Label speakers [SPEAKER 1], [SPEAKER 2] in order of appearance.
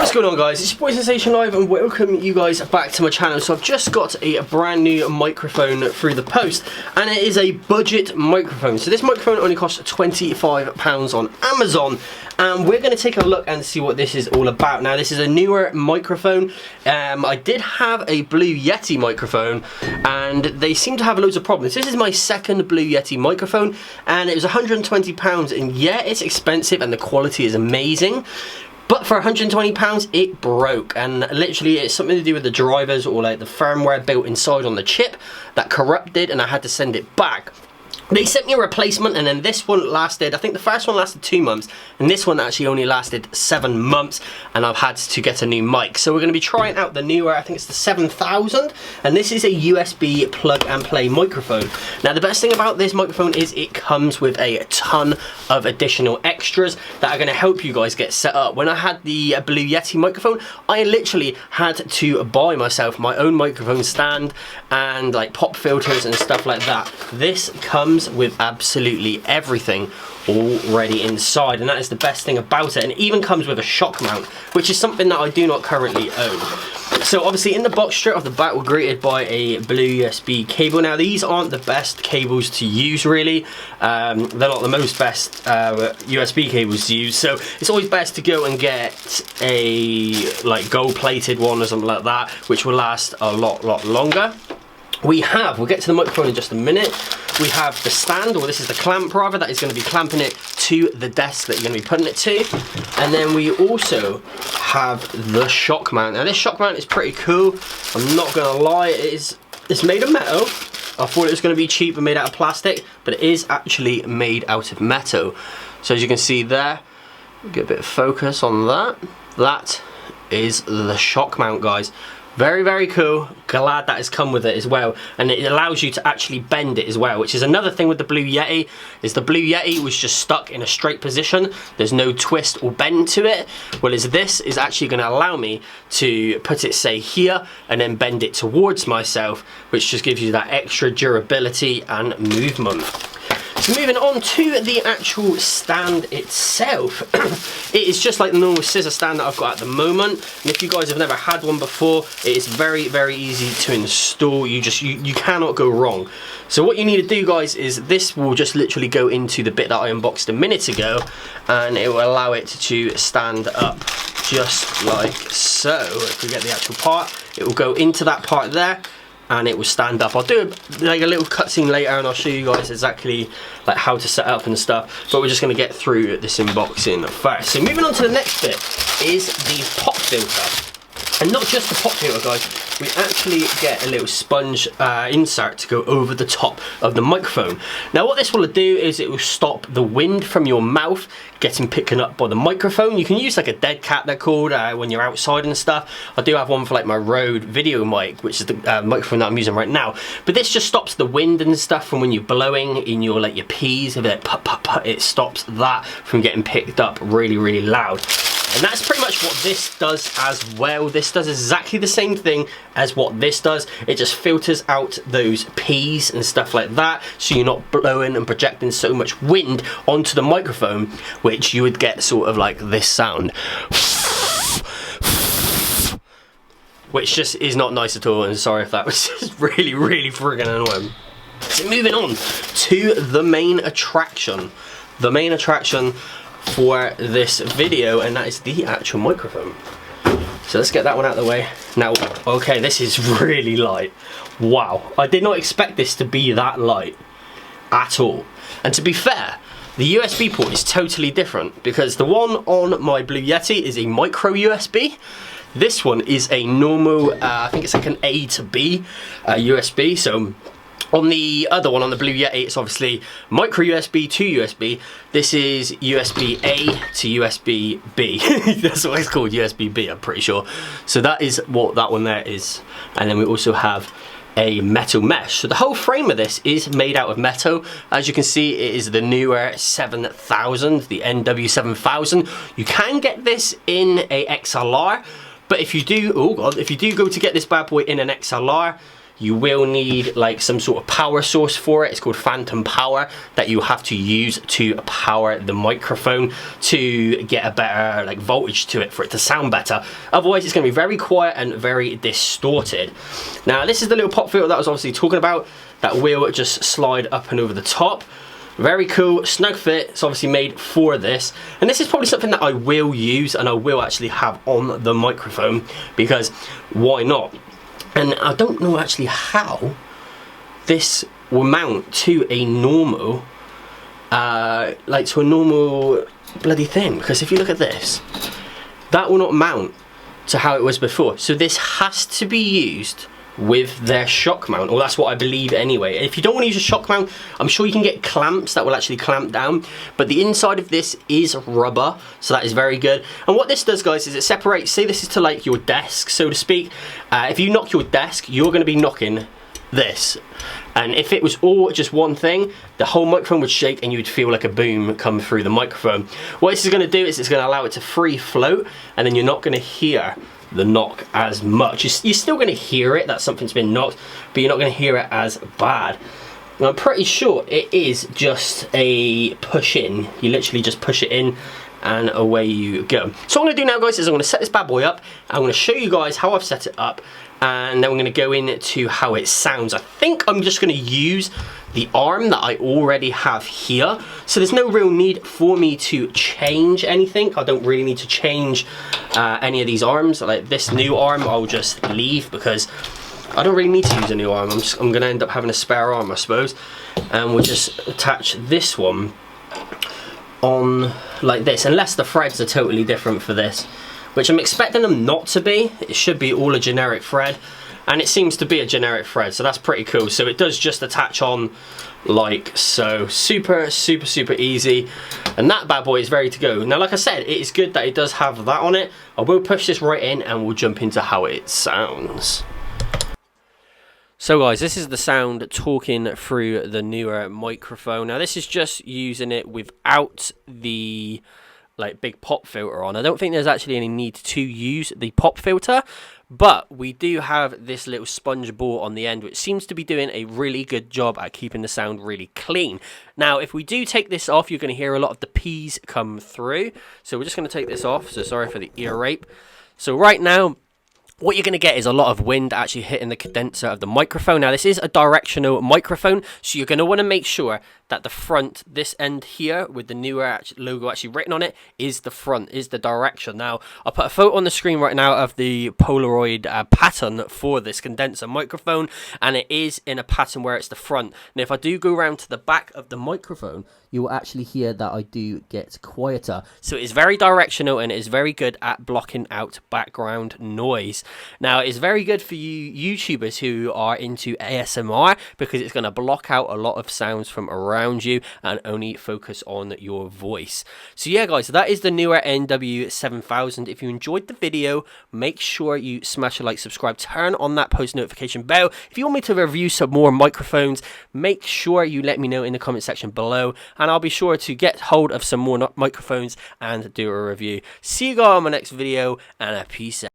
[SPEAKER 1] What's going on, guys? It's your boy Sensation Live and welcome you guys back to my channel. So I've just got a brand new microphone through the post and it is a budget microphone. So this microphone only costs £25 on Amazon and we're going to take a look and see what this is all about. Now this is a Neewer microphone. I did have a Blue Yeti microphone and they seem to have loads of problems. This is my second Blue Yeti microphone and it was £120 and yeah, it's expensive and the quality is amazing. But for £120 it broke, and literally it's something to do with the drivers or like the firmware built inside on the chip that corrupted and I had to send it back. They sent me a replacement and then this one lasted, I think the first one lasted 2 months and this one actually only lasted 7 months and I've had to get a new mic. So we're going to be trying out the Neewer, I think it's the 7000, and this is a USB plug and play microphone. Now the best thing about this microphone is it comes with a ton of additional extras that are going to help you guys get set up. When I had the Blue Yeti microphone, I literally had to buy myself my own microphone stand and like pop filters and stuff like that. This comes with absolutely everything already inside, and that is the best thing about it. And it even comes with a shock mount, which is something that I do not currently own. So obviously in the box straight off the bat we're greeted by a blue USB cable. Now these aren't the best cables to use really, they're not the most best USB cables to use, so it's always best to go and get a like gold plated one or something like that, which will last a lot longer. We'll get to the microphone in just a minute. We have the stand, or this is the clamp rather, that is going to be clamping it to the desk that you're going to be putting it to. And then we also have the shock mount. Now this shock mount is pretty cool, I'm not going to lie, it's made of metal. I thought it was going to be cheap and made out of plastic, but it is actually made out of metal. So as you can see there, get a bit of focus on that. That is the shock mount, guys. Very cool. Glad that has come with it as well, and it allows you to actually bend it as well, which is another thing with the Blue Yeti, is the Blue Yeti was just stuck in a straight position, there's no twist or bend to it, whereas this is actually going to allow me to put it say here and then bend it towards myself, which just gives you that extra durability and movement. So moving on to the actual stand itself, it is just like the normal scissor stand that I've got at the moment, and if you guys have never had one before, it is very easy to install. You cannot go wrong. So what you need to do, guys, is this will just literally go into the bit that I unboxed a minute ago, and it will allow it to stand up just like so. If we get the actual part, it will go into that part there and it will stand up. I'll do like a little cutscene later and I'll show you guys exactly like how to set up and stuff, but we're just going to get through this unboxing first. So moving on to the next bit is the pop filter. And not just the pop filter, guys, we actually get a little sponge insert to go over the top of the microphone. Now what this will do is it will stop the wind from your mouth picking up by the microphone. You can use like a dead cat, they're called, when you're outside and stuff. I do have one for like my Rode video mic, which is the microphone that I'm using right now. But this just stops the wind and stuff from when you're blowing in your like your P's, if it put, it stops that from getting picked up really loud. And that's pretty much what this does as well. This does exactly the same thing as what this does. It just filters out those P's and stuff like that, so you're not blowing and projecting so much wind onto the microphone, which you would get sort of like this sound, which just is not nice at all, and sorry if that was just really friggin' annoying. So moving on to the main attraction. The main attraction for this video, and that is the actual microphone. So let's get that one out of the way. Now, okay, this is really light. Wow, I did not expect this to be that light at all. And to be fair, the USB port is totally different, because the one on my Blue Yeti is a micro USB. This one is a normal, I think it's like an A to B USB. So on the other one, on the Blue Yeti, it's obviously micro USB to USB. This is USB A to USB B. That's what it's called, USB B, I'm pretty sure. So that is what that one there is. And then we also have a metal mesh. So the whole frame of this is made out of metal. As you can see, it is the Neewer 7000, the NW7000. You can get this in a XLR, but if you do, oh god, if you do go to get this bad boy in an XLR, You will need like some sort of power source for it. It's called phantom power that you have to use to power the microphone to get a better like voltage to it for it to sound better. Otherwise it's going to be very quiet and very distorted. Now this is the little pop filter that I was obviously talking about that will just slide up and over the top. Very cool, snug fit. It's obviously made for this, and this is probably something that I will use and I will actually have on the microphone, because why not? And I don't know actually how this will mount to a normal, like to a normal bloody thing, because if you look at this, that will not mount to how it was before. So this has to be used with their shock mount, or that's what I believe anyway. If you don't want to use a shock mount, I'm sure you can get clamps that will actually clamp down, but the inside of this is rubber, so that is very good. And what this does, guys, is it separates, say this is to like your desk, so to speak. If you knock your desk, you're going to be knocking this, and if it was all just one thing, the whole microphone would shake and you'd feel like a boom come through the microphone. What this is going to do is it's going to allow it to free float, and then you're not going to hear the knock as much. You're still going to hear it, that something's been knocked, but you're not going to hear it as bad. And I'm pretty sure it is just a push in. You literally just push it in and away you go. So what I'm going to do now, guys, is I'm going to set this bad boy up. I'm going to show you guys how I've set it up, and then we're going to go into how it sounds. I think I'm just going to use the arm that I already have here, so there's no real need for me to change anything. I don't really need to change any of these arms. Like this new arm I'll just leave, because I don't really need to use a new arm. I'm going to end up having a spare arm, I suppose, and we'll just attach this one on like this, unless the threads are totally different for this, which I'm expecting them not to be. It should be all a generic thread, and it seems to be a generic thread, so that's pretty cool. So it does just attach on like so. Super easy, and that bad boy is ready to go. Now, like I said, it is good that it does have that on it. I will push this right in and we'll jump into how it sounds. So guys, this is the sound talking through the Neewer microphone. Now this is just using it without the like big pop filter on. I don't think there's actually any need to use the pop filter, but we do have this little sponge ball on the end, which seems to be doing a really good job at keeping the sound really clean. Now if we do take this off, you're going to hear a lot of the P's come through, so we're just going to take this off. So sorry for the ear rape. So right now, what you're going to get is a lot of wind actually hitting the condenser of the microphone. Now this is a directional microphone, so you're going to want to make sure that the front, this end here with the Neewer logo actually written on it, is the front, is the direction. Now I'll put a photo on the screen right now of the Polaroid pattern for this condenser microphone, and it is in a pattern where it's the front. Now if I do go around to the back of the microphone, you will actually hear that I do get quieter. So it is very directional, and it is very good at blocking out background noise. Now it is very good for you YouTubers who are into ASMR, because it's going to block out a lot of sounds from around you and only focus on your voice. So yeah guys, that is the Neewer NW7000. If you enjoyed the video, make sure you smash a like, subscribe, turn on that post notification bell. If you want me to review some more microphones, make sure you let me know in the comment section below, and I'll be sure to get hold of some more microphones and do a review. See you guys on my next video, and peace out.